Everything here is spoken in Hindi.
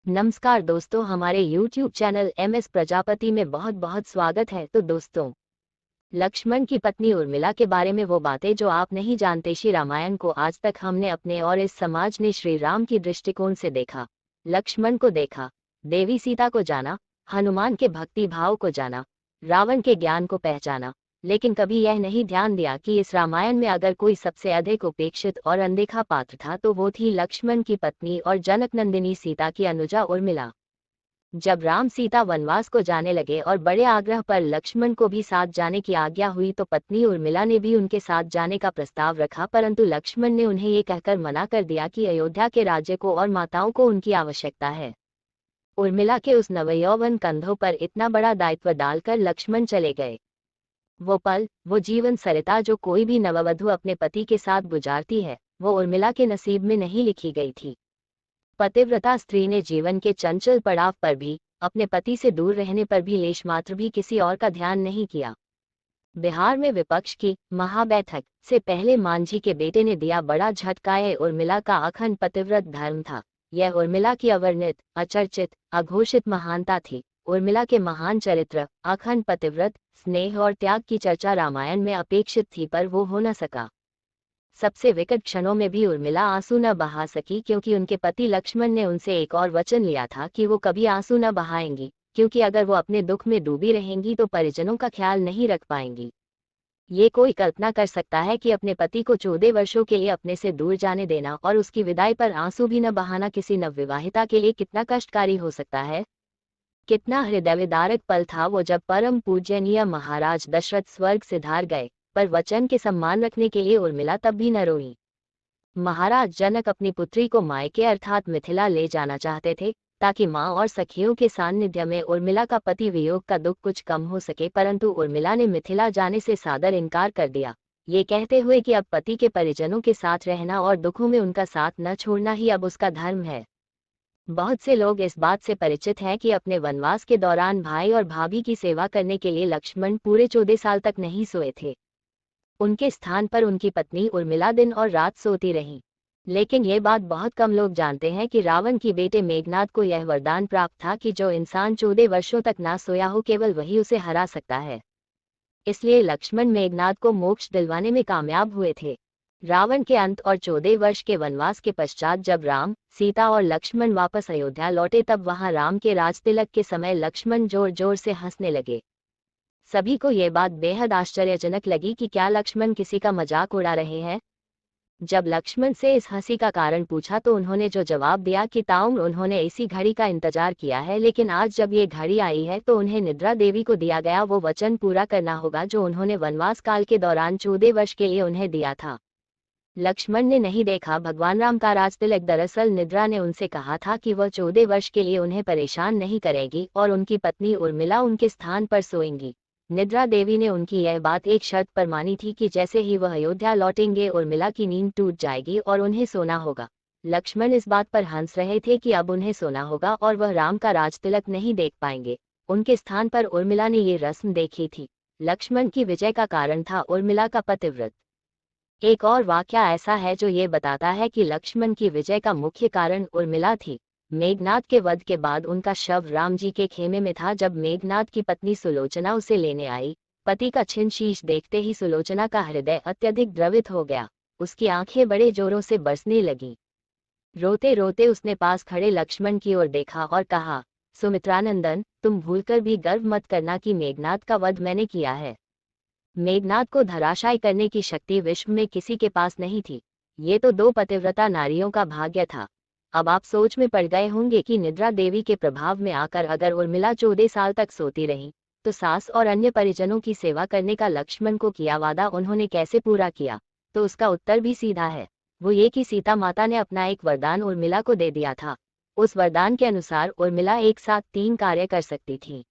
नमस्कार दोस्तों, हमारे YouTube चैनल MS प्रजापति में बहुत बहुत स्वागत है। तो दोस्तों, लक्ष्मण की पत्नी उर्मिला के बारे में वो बातें जो आप नहीं जानते। श्री रामायण को आज तक हमने अपने और इस समाज ने श्री राम की दृष्टिकोण से देखा। लक्ष्मण को देखा, देवी सीता को जाना, हनुमान के भक्ति भाव को जाना, रावण के ज्ञान को पहचाना, लेकिन कभी यह नहीं ध्यान दिया कि इस रामायण में अगर कोई सबसे अधिक उपेक्षित और अनदेखा पात्र था तो वो थी लक्ष्मण की पत्नी और जनक नंदिनी सीता की अनुजा उर्मिला। जब राम सीता वनवास को जाने लगे और बड़े आग्रह पर लक्ष्मण को भी साथ जाने की आज्ञा हुई तो पत्नी उर्मिला ने भी उनके साथ जाने का प्रस्ताव रखा, परंतु लक्ष्मण ने उन्हें ये कहकर मना कर दिया कि अयोध्या के राज्य को और माताओं को उनकी आवश्यकता है। उर्मिला के उस नवयौवन कंधों पर इतना बड़ा दायित्व डालकर लक्ष्मण चले गए। वो पल, वो जीवन सरिता जो कोई भी नववधु अपने पति के साथ गुजारती है, वो उर्मिला के नसीब में नहीं लिखी गई थी। पतिव्रता स्त्री ने जीवन के चंचल पड़ाव पर भी, अपने पति से दूर रहने पर भी लेश मात्र भी किसी और का ध्यान नहीं किया। बिहार में विपक्ष की महाबैठक से पहले मांझी के बेटे ने दिया बड़ा झटका। यह उर्मिला का अखंड पतिव्रत धर्म था। यह उर्मिला की अवर्णित, अचर्चित, अघोषित महानता थी। उर्मिला के महान चरित्र, अखंड पतिव्रत, स्नेह और त्याग की चर्चा रामायण में अपेक्षित थी, पर वो हो न सका। सबसे विकट क्षणों में भी उर्मिला आंसू न बहा सकी, क्योंकि उनके पति लक्ष्मण ने उनसे एक और वचन लिया था कि वो कभी आंसू न बहाएंगी, क्योंकि अगर वो अपने दुख में डूबी रहेंगी तो परिजनों का ख्याल नहीं रख पाएंगी। ये कोई कल्पना कर सकता है कि अपने पति को 14 वर्षों के लिए अपने से दूर जाने देना और उसकी विदाई पर आंसू भी न बहाना किसी नवविवाहिता के लिए कितना कष्टकारी हो सकता है। कितना हृदयविदारक पल था वो जब परम पूजनीय महाराज दशरथ स्वर्ग सिधार गए, पर वचन के सम्मान रखने के लिए उर्मिला तब भी न रोई। महाराज जनक अपनी पुत्री को मायके अर्थात मिथिला ले जाना चाहते थे, ताकि मां और सखियों के सानिध्य में उर्मिला का पति वियोग का दुख कुछ कम हो सके, परंतु उर्मिला ने मिथिला जाने से सादर इनकार कर दिया, ये कहते हुए कि अब पति के परिजनों के साथ रहना और दुखों में उनका साथ न छोड़ना ही अब उसका धर्म है। बहुत से लोग इस बात से परिचित हैं कि अपने वनवास के दौरान भाई और भाभी की सेवा करने के लिए लक्ष्मण पूरे 14 साल तक नहीं सोए थे। उनके स्थान पर उनकी पत्नी उर्मिला दिन और रात सोती रहीं। लेकिन ये बात बहुत कम लोग जानते हैं कि रावण की बेटे मेघनाद को यह वरदान प्राप्त था कि जो इंसान 14 वर्षों तक ना सोया हो, केवल वही उसे हरा सकता है। इसलिए लक्ष्मण मेघनाद को मोक्ष दिलवाने में कामयाब हुए थे। रावण के अंत और 14 वर्ष के वनवास के पश्चात जब राम, सीता और लक्ष्मण वापस अयोध्या लौटे, तब वहां राम के राजतिलक के समय लक्ष्मण जोर जोर से हंसने लगे। सभी को यह बात बेहद आश्चर्यजनक लगी कि क्या लक्ष्मण किसी का मजाक उड़ा रहे हैं। जब लक्ष्मण से इस हंसी का कारण पूछा तो उन्होंने जो जवाब दिया कि ताउम्र उन्होंने इसी घड़ी का इंतजार किया है, लेकिन आज जब ये घड़ी आई है तो उन्हें निद्रा देवी को दिया गया वो वचन पूरा करना होगा जो उन्होंने वनवास काल के दौरान 14 वर्ष के लिए उन्हें दिया था। लक्ष्मण ने नहीं देखा भगवान राम का राजतिलक। दरअसल निद्रा ने उनसे कहा था कि वह 14 वर्ष के लिए उन्हें परेशान नहीं करेगी और उनकी पत्नी उर्मिला उनके स्थान पर सोएंगी। निद्रा देवी ने उनकी यह बात एक शर्त पर मानी थी कि जैसे ही वह अयोध्या लौटेंगे उर्मिला की नींद टूट जाएगी और उन्हें सोना होगा। लक्ष्मण इस बात पर हंस रहे थे कि अब उन्हें सोना होगा और वह राम का राजतिलक नहीं देख पाएंगे। उनके स्थान पर उर्मिला ने ये रस्म देखी थी। लक्ष्मण की विजय का कारण था उर्मिला का पतिव्रत। एक और वाकया ऐसा है जो ये बताता है कि लक्ष्मण की विजय का मुख्य कारण उर्मिला थी। मेघनाद के वध के बाद उनका शव राम जी के खेमे में था। जब मेघनाद की पत्नी सुलोचना उसे लेने आई, पति का छिन्न शीश देखते ही सुलोचना का हृदय अत्यधिक द्रवित हो गया। उसकी आंखें बड़े जोरों से बरसने लगीं। रोते रोते उसने पास खड़े लक्ष्मण की ओर देखा और कहा, सुमित्रानंदन, तुम भूलकर भी गर्व मत करना कि मेघनाद का वध मैंने किया है। मेघनाद को धराशायी करने की शक्ति विश्व में किसी के पास नहीं थी। ये तो 2 पतिव्रता नारियों का भाग्य था। अब आप सोच में पड़ गए होंगे कि निद्रा देवी के प्रभाव में आकर अगर उर्मिला 14 साल तक सोती रही तो सास और अन्य परिजनों की सेवा करने का लक्ष्मण को किया वादा उन्होंने कैसे पूरा किया। तो उसका उत्तर भी सीधा है, वो ये कि सीता माता ने अपना एक वरदान उर्मिला को दे दिया था। उस वरदान के अनुसार उर्मिला एक साथ 3 कार्य कर सकती थी।